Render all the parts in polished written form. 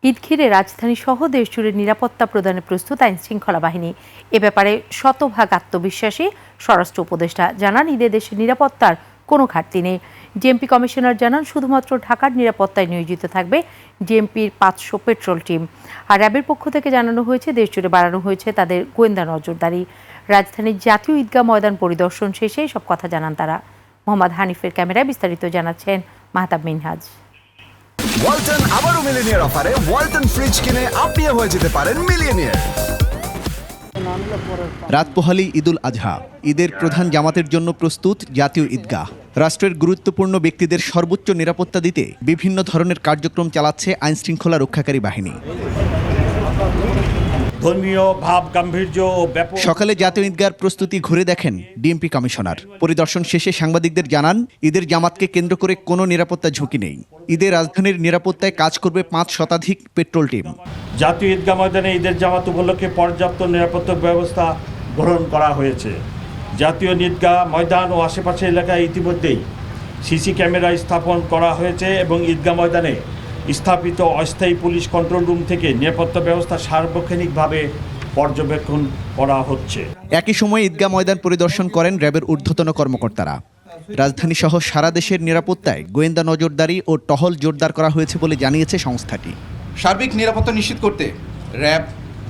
ঈদ ঘিরে রাজধানী সহ দেশজুড়ে নিরাপত্তা প্রদানে প্রস্তুত আইনশৃঙ্খলা বাহিনী। এ ব্যাপারে শতভাগ আত্মবিশ্বাসী স্বরাষ্ট্র উপদেষ্টা জানান, ঈদে দেশের নিরাপত্তার কোনো ঘাটতি নেই। ডিএমপি কমিশনার জানান, শুধুমাত্র ঢাকার নিরাপত্তায় নিয়োজিত থাকবে ডিএমপির 500 পেট্রোল টিম। আর র্যাবের পক্ষ থেকে জানানো হয়েছে, দেশজুড়ে বাড়ানো হয়েছে তাদের গোয়েন্দা নজরদারি। রাজধানীর জাতীয় ঈদগাহ ময়দান পরিদর্শন শেষে সব কথা জানান তারা। মোহাম্মদ হানিফের ক্যামেরায় বিস্তারিত জানাচ্ছেন মাহতাব মিনহাজ। ওয়ালটন আবারও মিলিয়নিয়ার অফারে ওয়ালটন ফ্রিজ কিনে আপনিও হয়ে যেতে পারেন মিলিয়নিয়ার। রাত পোহালেই ঈদুল আজহা। ঈদের প্রধান জামাতের জন্য প্রস্তুত জাতীয় ঈদগাহ। রাষ্ট্রের গুরুত্বপূর্ণ ব্যক্তিদের সর্বোচ্চ নিরাপত্তা দিতে বিভিন্ন ধরনের কার্যক্রম চালাচ্ছে আইনশৃঙ্খলা রক্ষাকারী বাহিনী। ধর্মীয় ভাব গাম্ভীর্য ও ব্যাপক সকালে জাতীয় ঈদগাহর প্রস্তুতি ঘুরে দেখেন ডিএমপি কমিশনার। পরিদর্শন শেষে সাংবাদিকদের জানান, ঈদের জামাতকে কেন্দ্র করে কোনো নিরাপত্তা ঝুঁকি নেই। ঈদের রাজধানীর নিরাপত্তায় কাজ করবে 5 শতাধিক পেট্রোল টিম। জাতীয় ঈদগাহ ময়দানে ঈদের জামাত উপলক্ষে পর্যাপ্ত নিরাপত্তা ব্যবস্থা গ্রহণ করা হয়েছে। জাতীয় ঈদগাহ ময়দান ও আশেপাশের এলাকায় ইতিমধ্যেই সিসি ক্যামেরা স্থাপন করা হয়েছে এবং ঈদগাহ ময়দানে স্থাপিত অস্থায়ী পুলিশ কন্ট্রোল রুম থেকে নিরাপত্তা ব্যবস্থা সার্বক্ষণিকভাবে পর্যবেক্ষণ করা হচ্ছে। একই সময় ঈদগাহ ময়দান পরিদর্শন করেন র্যাবের ঊর্ধ্বতন কর্মকর্তারা। রাজধানী সহ সারা দেশের নিরাপত্তায় গোয়েন্দা নজরদারি ও টহল জোরদার করা হয়েছে বলে জানিয়েছে সংস্থাটি। সার্বিক নিরাপত্তা নিশ্চিত করতে র্যাব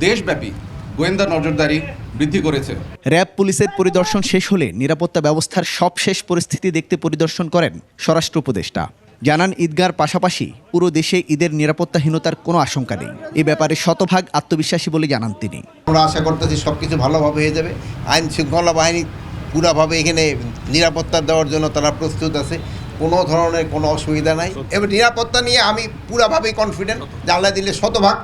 দেশব্যাপী গোয়েন্দা নজরদারি বৃদ্ধি করেছে। র্যাব পুলিশের পরিদর্শন শেষ হলে নিরাপত্তা ব্যবস্থার সবশেষ পরিস্থিতি দেখতে পরিদর্শন করেন স্বরাষ্ট্র উপদেষ্টা। জানান, ঈদগাহর পাশাপাশি পুরো দেশে ঈদের নিরাপত্তাহীনতার কোনো আশঙ্কা নেই। এ ব্যাপারে শতভাগ আত্মবিশ্বাসী বলে জানান তিনি। আমরা আশা করতেছি সব কিছু ভালোভাবে হয়ে যাবে। আইন শৃঙ্খলা বাহিনী পুরাভাবে এখানে নিরাপত্তা দেওয়ার জন্য তারা প্রস্তুত আছে। কোনো ধরনের কোনো অসুবিধা নাই। এবার নিরাপত্তা নিয়ে আমি পুরাভাবেই কনফিডেন্ট, জানলা দিলে শতভাগ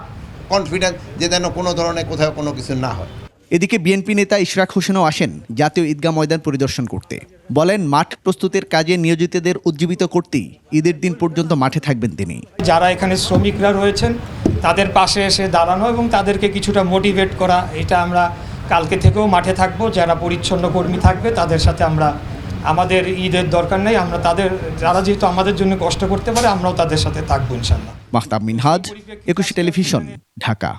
কনফিডেন্ট যে যেন কোনো ধরনের কোথাও কোনো কিছু না হয়। এদিকে বিএনপি নেতা ইশরাক হোসেনও আসেন জাতীয় ঈদগাহ ময়দান পরিদর্শন করতে। বলেন, মাঠ প্রস্তুতের কাজে নিয়োজিতদের উজ্জীবিত করতেই ঈদের দিন পর্যন্ত মাঠে থাকবেন তিনি। যারা এখানে শ্রমিকরা রয়েছেন তাদের পাশে এসে দাঁড়ানো এবং তাদেরকে কিছুটা মোটিভেট করা, এটা আমরা কালকে থেকেও মাঠে থাকবো। যারা পরিচ্ছন্ন কর্মী থাকবে তাদের সাথে আমরা, আমাদের ঈদের দরকার নেই, আমরা যারা যেহেতু আমাদের জন্য কষ্ট করতে পারে আমরাও তাদের সাথে থাকবো ইনশাল্লাহ। মাহতাব মিনহাজ, 21 টেলিভিশন, ঢাকা।